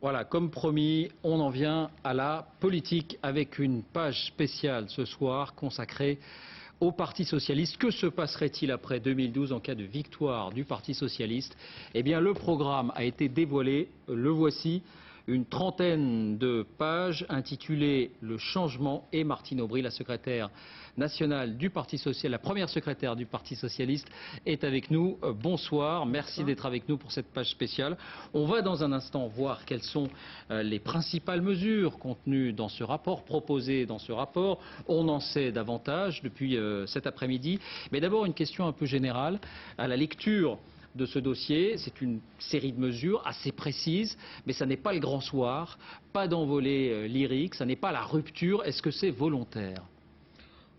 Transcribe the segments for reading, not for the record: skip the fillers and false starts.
Voilà, comme promis, on en vient à la politique avec une page spéciale ce soir consacrée au Parti socialiste. Que se passerait-il après 2012 en cas de victoire du Parti socialiste? Eh bien, le programme a été dévoilé, le voici. Une trentaine de pages intitulées Le changement, et Martine Aubry, la secrétaire nationale du Parti socialiste, la première secrétaire du Parti socialiste, est avec nous. Bonsoir, merci d'être avec nous pour cette page spéciale. On va dans un instant voir quelles sont les principales mesures contenues dans ce rapport, proposées dans ce rapport. On en sait davantage depuis cet après-midi. Mais d'abord une question un peu générale. À la lecture de ce dossier, c'est une série de mesures assez précises, mais ça n'est pas le grand soir, pas d'envolée lyrique, ça n'est pas la rupture. Est-ce que c'est volontaire ?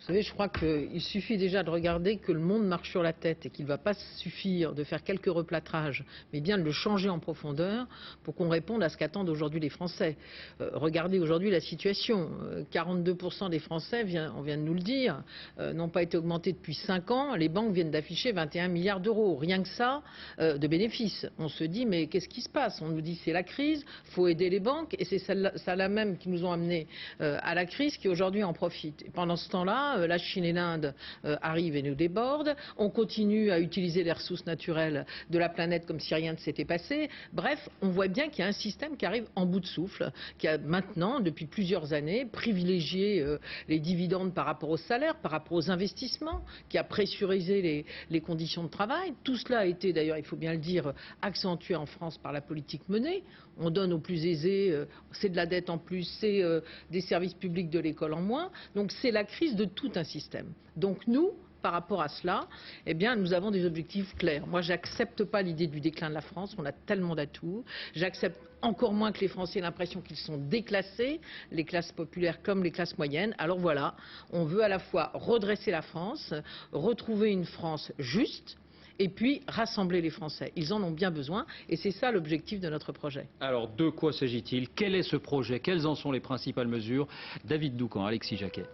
Vous savez, je crois qu'il suffit déjà de regarder que le monde marche sur la tête et qu'il ne va pas suffire de faire quelques replâtrages, mais bien de le changer en profondeur pour qu'on réponde à ce qu'attendent aujourd'hui les Français. Regardez aujourd'hui la situation. 42% des Français, on vient de nous le dire, n'ont pas été augmentés depuis 5 ans. Les banques viennent d'afficher 21 milliards d'euros. Rien que ça, de bénéfices. On se dit, mais qu'est-ce qui se passe? On nous dit c'est la crise, il faut aider les banques, et c'est celles-là même qui nous ont amenés à la crise qui aujourd'hui en profitent. Et pendant ce temps-là, la Chine et l'Inde arrivent et nous débordent. On continue à utiliser les ressources naturelles de la planète comme si rien ne s'était passé. Bref, on voit bien qu'il y a un système qui arrive en bout de souffle, qui a maintenant, depuis plusieurs années, privilégié les dividendes par rapport aux salaires, par rapport aux investissements, qui a pressurisé les conditions de travail. Tout cela a été, d'ailleurs, il faut bien le dire, accentué en France par la politique menée. On donne aux plus aisés, c'est de la dette en plus, c'est des services publics de l'école en moins. Donc c'est la crise de tout un système. Donc nous, par rapport à cela, eh bien, nous avons des objectifs clairs. Moi, j'accepte pas l'idée du déclin de la France. On a tellement d'atouts. J'accepte encore moins que les Français aient l'impression qu'ils sont déclassés, les classes populaires comme les classes moyennes. Alors voilà, on veut à la fois redresser la France, retrouver une France juste, et puis rassembler les Français. Ils en ont bien besoin et c'est ça l'objectif de notre projet. Alors, de quoi s'agit-il? Quel est ce projet? Quelles en sont les principales mesures? David Doucan, Alexis Jacquet.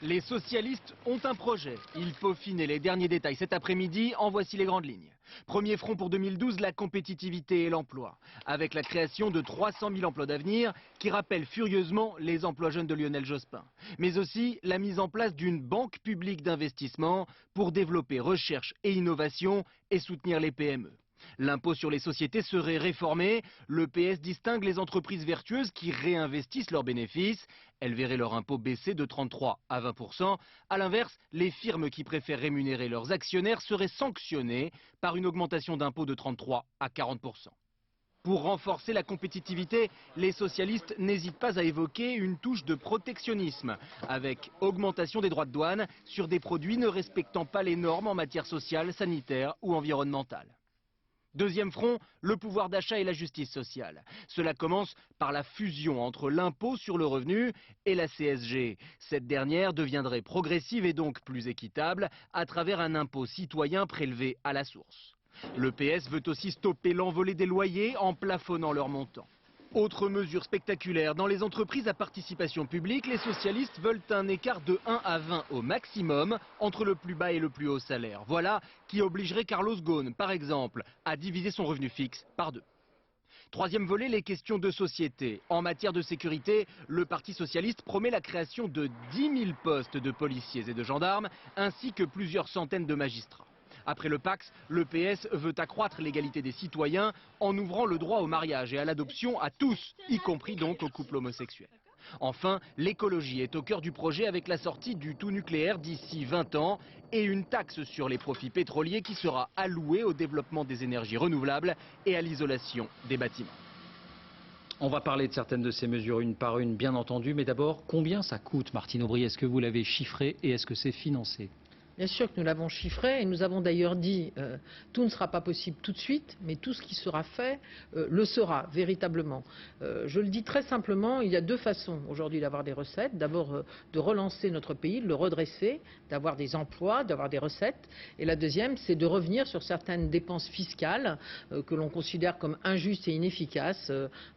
Les socialistes ont un projet. Ils peaufinaient les derniers détails cet après-midi. En voici les grandes lignes. Premier front pour 2012, la compétitivité et l'emploi. Avec la création de 300 000 emplois d'avenir qui rappellent furieusement les emplois jeunes de Lionel Jospin. Mais aussi la mise en place d'une banque publique d'investissement pour développer recherche et innovation et soutenir les PME. L'impôt sur les sociétés serait réformé. Le PS distingue les entreprises vertueuses qui réinvestissent leurs bénéfices. Elles verraient leur impôt baisser de 33 à 20%. À l'inverse, les firmes qui préfèrent rémunérer leurs actionnaires seraient sanctionnées par une augmentation d'impôt de 33 à 40%. Pour renforcer la compétitivité, les socialistes n'hésitent pas à évoquer une touche de protectionnisme, avec augmentation des droits de douane sur des produits ne respectant pas les normes en matière sociale, sanitaire ou environnementale. Deuxième front, le pouvoir d'achat et la justice sociale. Cela commence par la fusion entre l'impôt sur le revenu et la CSG. Cette dernière deviendrait progressive et donc plus équitable à travers un impôt citoyen prélevé à la source. Le PS veut aussi stopper l'envolée des loyers en plafonnant leur montant. Autre mesure spectaculaire, dans les entreprises à participation publique, les socialistes veulent un écart de 1 à 20 au maximum entre le plus bas et le plus haut salaire. Voilà qui obligerait Carlos Ghosn, par exemple, à diviser son revenu fixe par 2. Troisième volet, les questions de société. En matière de sécurité, le Parti socialiste promet la création de 10 000 postes de policiers et de gendarmes, ainsi que plusieurs centaines de magistrats. Après le Pacs, le PS veut accroître l'égalité des citoyens en ouvrant le droit au mariage et à l'adoption à tous, y compris donc aux couples homosexuels. Enfin, l'écologie est au cœur du projet avec la sortie du tout nucléaire d'ici 20 ans et une taxe sur les profits pétroliers qui sera allouée au développement des énergies renouvelables et à l'isolation des bâtiments. On va parler de certaines de ces mesures une par une, bien entendu, mais d'abord, combien ça coûte, Martine Aubry? Est-ce que vous l'avez chiffré et est-ce que c'est financé? Bien sûr que nous l'avons chiffré et nous avons d'ailleurs dit tout ne sera pas possible tout de suite, mais tout ce qui sera fait le sera véritablement. Je le dis très simplement, il y a deux façons aujourd'hui d'avoir des recettes. D'abord de relancer notre pays, de le redresser, d'avoir des emplois, d'avoir des recettes. Et la deuxième, c'est de revenir sur certaines dépenses fiscales que l'on considère comme injustes et inefficaces.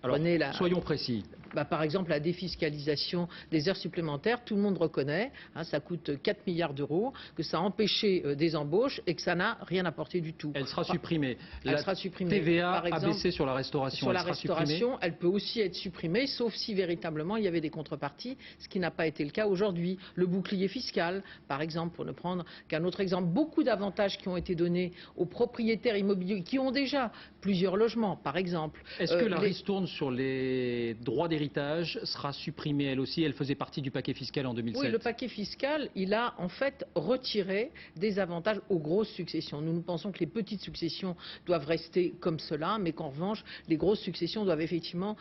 Alors, soyons précis. Par exemple, la défiscalisation des heures supplémentaires, tout le monde reconnaît, ça coûte 4 milliards d'euros, que ça a empêché des embauches et que ça n'a rien apporté du tout. Elle sera supprimée. Elle sera supprimée. TVA Par exemple, a baissé sur la restauration. Sur la restauration, elle peut aussi être supprimée, sauf si véritablement il y avait des contreparties, ce qui n'a pas été le cas aujourd'hui. Le bouclier fiscal, par exemple, pour ne prendre qu'un autre exemple, beaucoup d'avantages qui ont été donnés aux propriétaires immobiliers qui ont déjà plusieurs logements, par exemple. Est-ce que la ristourne sur les droits d'héritage sera supprimée elle aussi? Elle faisait partie du paquet fiscal en 2007. Oui, le paquet fiscal, il a en fait retiré des avantages aux grosses successions. Nous pensons que les petites successions doivent rester comme cela, mais qu'en revanche, les grosses successions doivent effectivement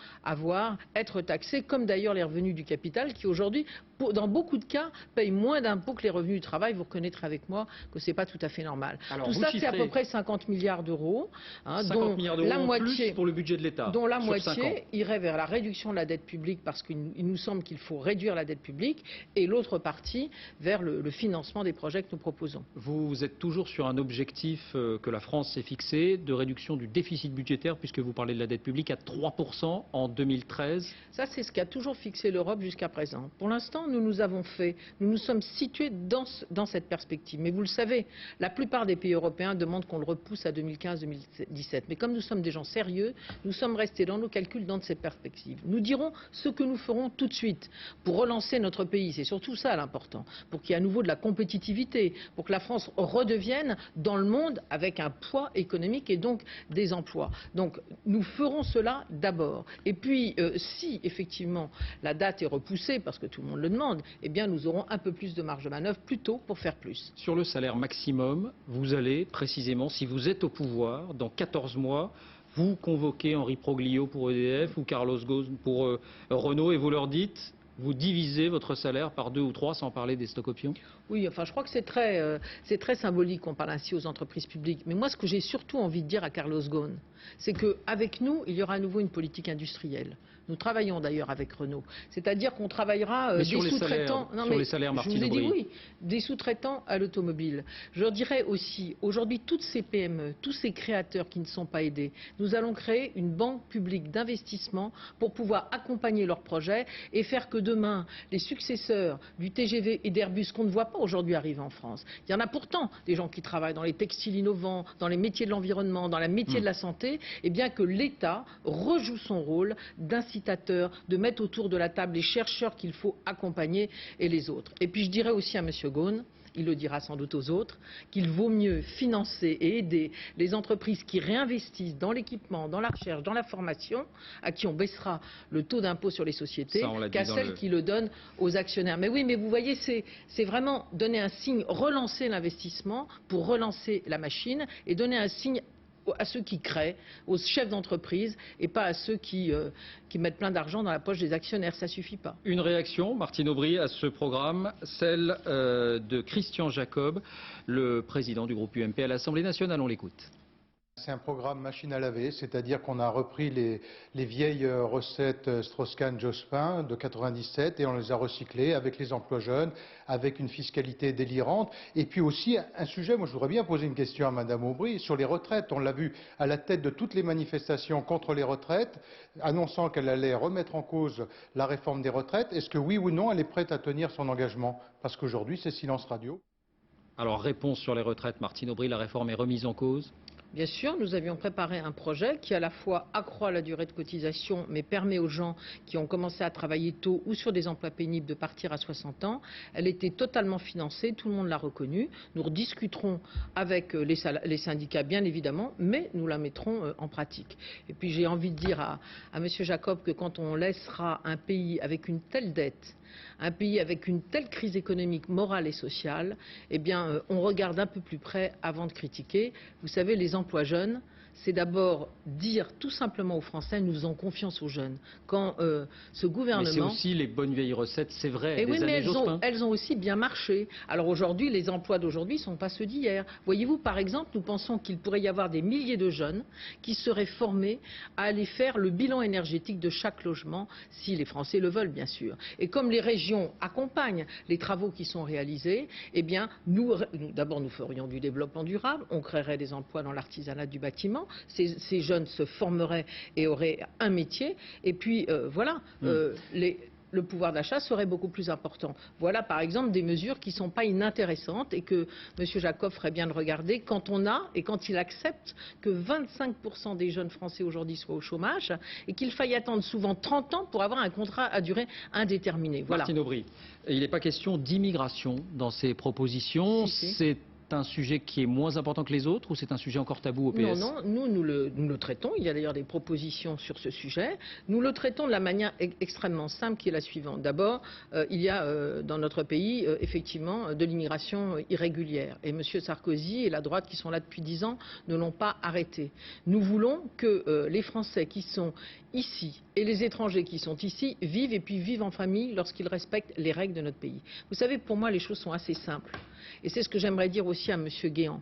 être taxées, comme d'ailleurs les revenus du capital, qui aujourd'hui, dans beaucoup de cas, payent moins d'impôts que les revenus du travail. Vous reconnaîtrez avec moi que ce n'est pas tout à fait normal. Alors, tout ça, c'est à peu près 50 milliards d'euros, dont la moitié pour le budget de l'État. Dont la moitié irait vers la réduction de la dette publique, parce qu'il nous semble qu'il faut réduire la dette publique, et l'autre partie vers le financement des projets que nous proposons. Vous êtes toujours sur un objectif que la France s'est fixé de réduction du déficit budgétaire, puisque vous parlez de la dette publique, à 3% en 2013. Ça, c'est ce qu'a toujours fixé l'Europe jusqu'à présent. Pour l'instant, nous nous sommes situés dans cette perspective. Mais vous le savez, la plupart des pays européens demandent qu'on le repousse à 2015-2017. Mais comme nous sommes des gens sérieux, nous sommes restés dans nos calculs dans cette perspective. Nous dirons ce que nous ferons tout de suite pour relancer notre pays. C'est surtout ça l'important. Pour qu'il y ait à nouveau de la compétitivité, pour que la France redevienne dans le monde avec un poids économique et donc des emplois. Donc nous ferons cela d'abord. Et puis si effectivement la date est repoussée, parce que tout le monde le demande, eh bien nous aurons un peu plus de marge de manœuvre plus tôt pour faire plus. Sur le salaire maximum, vous allez précisément, si vous êtes au pouvoir, dans 14 mois, vous convoquez Henri Proglio pour EDF ou Carlos Ghosn pour Renault et vous leur dites, vous divisez votre salaire par 2 ou 3 sans parler des stock options? Oui, enfin je crois que c'est très symbolique qu'on parle ainsi aux entreprises publiques. Mais moi ce que j'ai surtout envie de dire à Carlos Ghosn, c'est qu'avec nous, il y aura à nouveau une politique industrielle. Nous travaillons d'ailleurs avec Renault. C'est-à-dire qu'on travaillera des sous-traitants. Sur les salaires, Martine Aubry. Je vous ai dit oui, des sous-traitants à l'automobile. Je leur dirais aussi, aujourd'hui, toutes ces PME, tous ces créateurs qui ne sont pas aidés, nous allons créer une banque publique d'investissement pour pouvoir accompagner leurs projets et faire que demain, les successeurs du TGV et d'Airbus qu'on ne voit pas aujourd'hui arriver en France. Il y en a pourtant des gens qui travaillent dans les textiles innovants, dans les métiers de l'environnement, dans les métiers de la santé, et bien que l'État rejoue son rôle d'incitateur, de mettre autour de la table les chercheurs qu'il faut accompagner et les autres. Et puis je dirais aussi à M. Ghosn, il le dira sans doute aux autres, qu'il vaut mieux financer et aider les entreprises qui réinvestissent dans l'équipement, dans la recherche, dans la formation, à qui on baissera le taux d'impôt sur les sociétés, qu'à celles qui le donnent aux actionnaires. Mais oui, mais vous voyez, c'est vraiment donner un signe, relancer l'investissement pour relancer la machine et donner un signe à ceux qui créent, aux chefs d'entreprise et pas à ceux qui mettent plein d'argent dans la poche des actionnaires. Ça suffit pas. Une réaction, Martine Aubry, à ce programme, celle de Christian Jacob, le président du groupe UMP à l'Assemblée nationale. On l'écoute. C'est un programme machine à laver, c'est-à-dire qu'on a repris les vieilles recettes Strauss-Kahn-Jospin de 97 et on les a recyclées avec les emplois jeunes, avec une fiscalité délirante. Et puis aussi un sujet, moi je voudrais bien poser une question à Madame Aubry, sur les retraites. On l'a vu à la tête de toutes les manifestations contre les retraites, annonçant qu'elle allait remettre en cause la réforme des retraites. Est-ce que oui ou non elle est prête à tenir son engagement? Parce qu'aujourd'hui c'est silence radio. Alors réponse sur les retraites, Martine Aubry, la réforme est remise en cause? Bien sûr, nous avions préparé un projet qui à la fois accroît la durée de cotisation mais permet aux gens qui ont commencé à travailler tôt ou sur des emplois pénibles de partir à 60 ans. Elle était totalement financée, tout le monde l'a reconnu. Nous rediscuterons avec les syndicats bien évidemment, mais nous la mettrons en pratique. Et puis j'ai envie de dire à M. Jacob que quand on laissera un pays avec une telle dette, un pays avec une telle crise économique, morale et sociale, eh bien, on regarde un peu plus près avant de critiquer. Vous savez, les emplois jeunes, c'est d'abord dire tout simplement aux Français, nous faisons confiance aux jeunes. Quand ce gouvernement... Mais c'est aussi les bonnes vieilles recettes, c'est vrai. Et oui, mais elles ont aussi bien marché. Alors aujourd'hui, les emplois d'aujourd'hui ne sont pas ceux d'hier. Voyez-vous, par exemple, nous pensons qu'il pourrait y avoir des milliers de jeunes qui seraient formés à aller faire le bilan énergétique de chaque logement, si les Français le veulent, bien sûr. Et comme les régions accompagnent les travaux qui sont réalisés, eh bien, d'abord, nous ferions du développement durable, on créerait des emplois dans l'artisanat du bâtiment. Ces jeunes se formeraient et auraient un métier. Et puis, voilà, le pouvoir d'achat serait beaucoup plus important. Voilà par exemple des mesures qui ne sont pas inintéressantes et que M. Jacob ferait bien de regarder quand on a et quand il accepte que 25% des jeunes Français aujourd'hui soient au chômage et qu'il faille attendre souvent 30 ans pour avoir un contrat à durée indéterminée. Voilà. Martine Aubry, il n'est pas question d'immigration dans ces propositions. Si. C'est un sujet qui est moins important que les autres ou c'est un sujet encore tabou au PS? Non, nous le traitons. Il y a d'ailleurs des propositions sur ce sujet. Nous le traitons de la manière extrêmement simple qui est la suivante. D'abord, il y a dans notre pays effectivement de l'immigration irrégulière. Et M. Sarkozy et la droite qui sont là depuis 10 ans ne l'ont pas arrêté. Nous voulons que les Français qui sont ici et les étrangers qui sont ici vivent et puis vivent en famille lorsqu'ils respectent les règles de notre pays. Vous savez, pour moi, les choses sont assez simples. Et c'est ce que j'aimerais dire aussi à M. Guéant.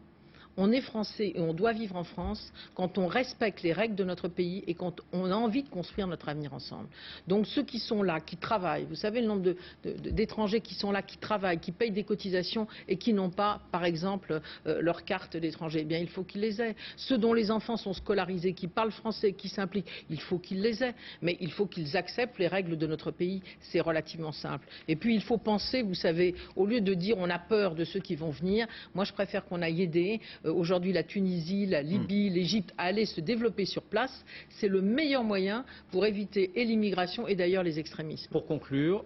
On est français et on doit vivre en France quand on respecte les règles de notre pays et quand on a envie de construire notre avenir ensemble. Donc ceux qui sont là, qui travaillent, vous savez le nombre d'étrangers qui sont là, qui travaillent, qui payent des cotisations et qui n'ont pas, par exemple, leur carte d'étranger, eh bien il faut qu'ils les aient. Ceux dont les enfants sont scolarisés, qui parlent français, qui s'impliquent, il faut qu'ils les aient. Mais il faut qu'ils acceptent les règles de notre pays. C'est relativement simple. Et puis il faut penser, vous savez, au lieu de dire on a peur de ceux qui vont venir, moi je préfère qu'on aille aider. Aujourd'hui, la Tunisie, la Libye, l'Égypte à aller se développer sur place. C'est le meilleur moyen pour éviter et l'immigration et d'ailleurs les extrémismes. Pour conclure,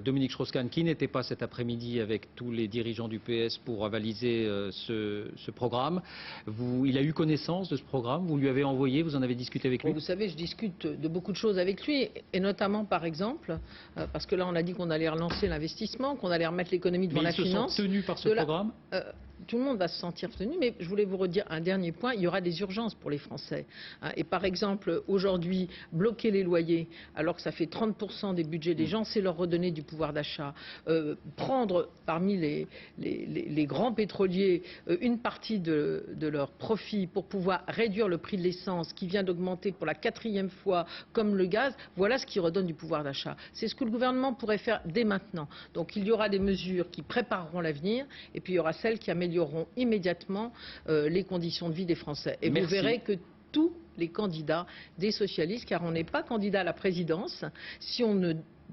Dominique Strauss-Kahn, qui n'était pas cet après-midi avec tous les dirigeants du PS pour avaliser ce programme, il a eu connaissance de ce programme, vous lui avez envoyé, vous en avez discuté avec lui? Bon, vous savez, je discute de beaucoup de choses avec lui, et notamment, par exemple, parce que là, on a dit qu'on allait relancer l'investissement, qu'on allait remettre l'économie devant la finance. Ils se sont tenus par ce programme? Tout le monde va se sentir tenu, mais je voulais vous redire un dernier point, il y aura des urgences pour les Français. Et par exemple, aujourd'hui, bloquer les loyers, alors que ça fait 30% des budgets des gens, c'est leur redonner du pouvoir d'achat. Prendre parmi les grands pétroliers une partie de leurs profits pour pouvoir réduire le prix de l'essence qui vient d'augmenter pour la 4e fois, comme le gaz, voilà ce qui redonne du pouvoir d'achat. C'est ce que le gouvernement pourrait faire dès maintenant. Donc il y aura des mesures qui prépareront l'avenir, et puis il y aura celles qui amélioreront immédiatement les conditions de vie des Français. Et Merci. Vous verrez que tous les candidats des socialistes, car on n'est pas candidat à la présidence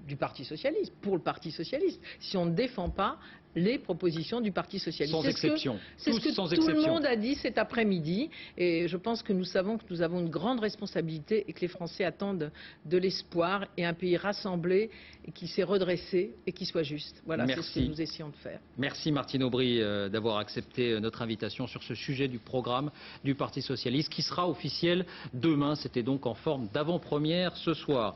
du Parti socialiste, pour le Parti socialiste, si on ne défend pas les propositions du Parti socialiste. Sans exception. C'est ce que tout le monde a dit cet après-midi, et je pense que nous savons que nous avons une grande responsabilité et que les Français attendent de l'espoir et un pays rassemblé et qui s'est redressé et qui soit juste. Voilà, c'est ce que nous essayons de faire. Merci Martine Aubry d'avoir accepté notre invitation sur ce sujet du programme du Parti socialiste qui sera officiel demain. C'était donc en forme d'avant-première ce soir.